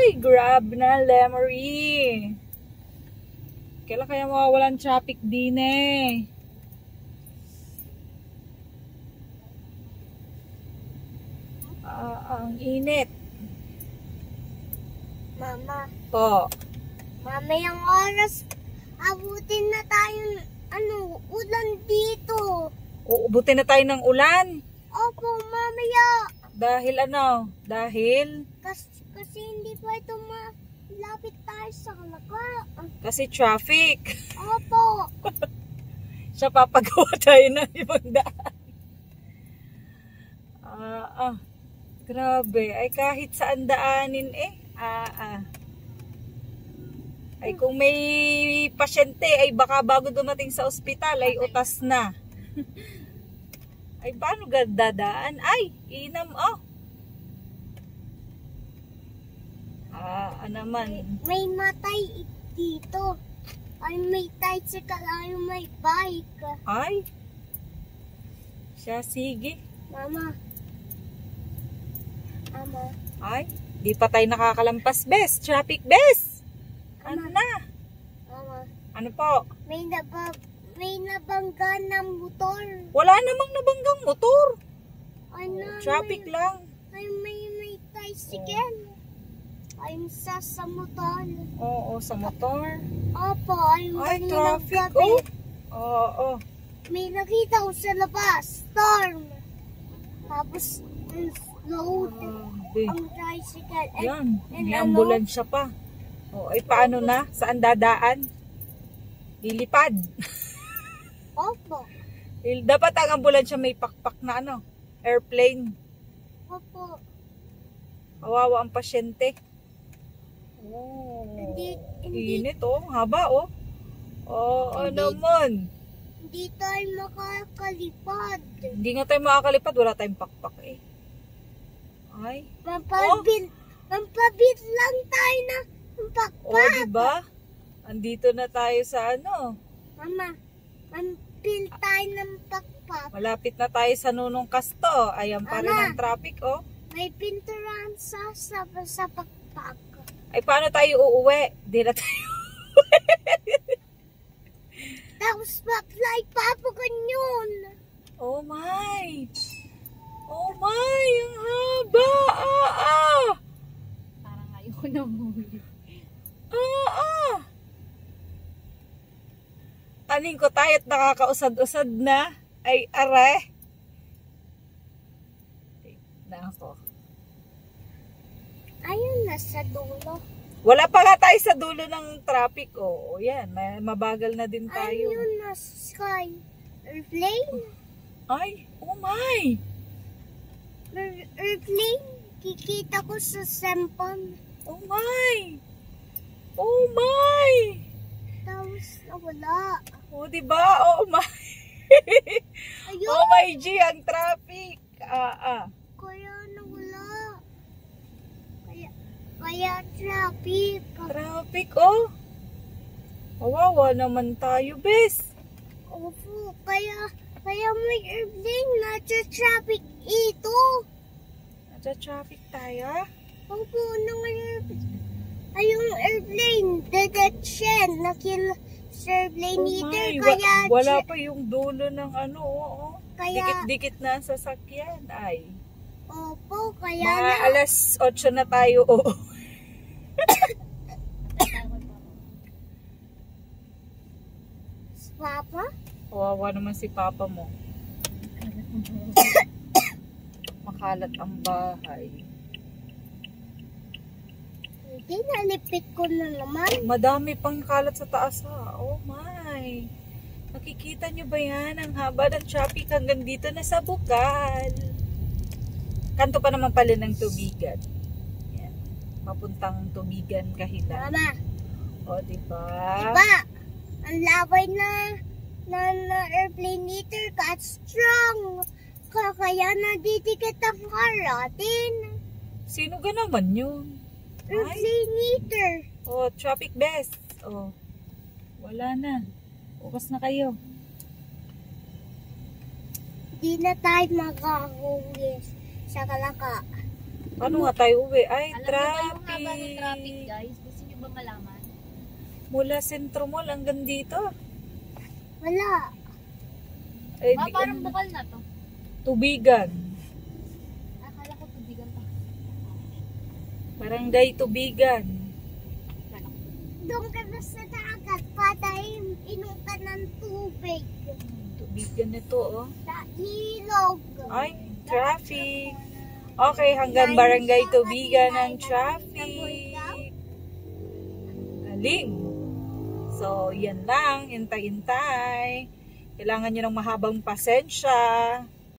Ay, grab na, Lemery. Kailan kaya mawawalan traffic din eh? Ang init. Mama. Po. Mamayang oras, abutin na tayong ulan dito. Uubutin na tayo ng ulan. Opo, mamaya. Dahil ano? Dahil? Kasi hindi pa ito malapit tayo sa Kalaka. Kasi traffic. Opo. Siya papagawa tayo ng ibang daan. Grabe. Ay kahit saan daanin eh. Ay kung may pasyente ay baka bago dumating sa ospital ay utas na. Ay paano dadaan? Ay, inam oh. Naman. May matay dito. Ay may tricycle, ay may bike. Ay. Siya sige. Mama. Mama. Ay, di pa tayo nakakalampas, bes. Traffic, bes. Ano na? Mama. Ano po? May nabangga ng motor. Wala namang nabanggang motor. Ano? Traffic lang. Ay may tricycle. I'm sa motor. Oo, sa motor. Opo, Ay, traffic, oh. Oo. May nakita ko sa labas. Storm. Tapos, load. Ang tricycle. Yan, may ambulansya pa. O, ay paano na? Saan dadaan? Lilipad. Opo. Dapat ang ambulansya may pakpak na ano? Airplane. Opo. Kawawa ang pasyente. Oh, init oh, haba oh. Oo naman. Hindi tayo makakalipad. Hindi nga tayo makakalipad, wala tayong pakpak eh. Ay. Mampabit lang tayo na pakpak. Oh, diba? Andito na tayo sa ano. Mama, mampil tayo ng pakpak. Malapit na tayo sa Nunong Kasto. Ayan pa rin ang traffic oh. May pinturan sa pakpak. Ay, paano tayo uuwi? Di na tayo Tapos pa-fly pa po ganyan. Oh my! Oh my! Ang haba! Parang ayoko na muli. Aning ko tayo at nakakausad-usad na. Ay, are! Nako. Ayun, nasa dulo. Wala pa nga tayo sa dulo ng traffic. Oh, yan. Mabagal na din tayo. Ayun, nasa sky. Airplane? Ay, oh my! Airplane? Kikita ko sa cellphone. Oh my! Oh my! Tapos nawala. Oh, diba? Oh my! Ayun! Oh my G, ang traffic! Kaya nawala. Kaya traffic. Traffic, oh! Kawawa naman tayo, bes! Opo, kaya may airplane na traffic ito. Nasa traffic tayo? Opo, ay yung airplane detection nakil sa airplane meter kaya wala pa yung dulo ng ano, oo. Kaya Dikit-dikit na ang sasakyan, ay. Opo, kaya mga alas 8 na tayo, oo. Papa? Kawawa naman si Papa mo. Makalat ang bahay. Hindi, nalipit ko na naman. Madami pang kalat sa taas ha. Oh my. Nakikita nyo ba yan? Ang haba ng traffic hanggang dito na sa Bukal. Kanto pa naman pala ng Tubigan. Yan. Papuntang Tubigan, Kahilan. Mama. O, diba? Diba? Ang laway na airplane meter ka strong. Kaya nadidikit ang karatin. Sino ka naman yun? Airplane meter. Oh, traffic best. Oh. Wala na. Bukas na kayo. Di na tayo makakauwi sa Kalaka. Paano nga tayo uwi? Ay, Alam niyo ba yung haba ng traffic, traffic. guys? Gusto niyo ba malaman? Mula Sentro Mall hanggang dito. Wala. Ay, Ba, di, parang ano, bukal na to. Tubigan. Akala ko tubigan pa. Barangay Tubigan. Doon ka na sa dagat para inom ka ng tubig. Tubigan nito, oh. Sa ilog. Ay, traffic. Okay, hanggang Barangay Tubigan ang traffic. Galing. So, yan lang. Hintay-hintay. Kailangan nyo ng mahabang pasensya.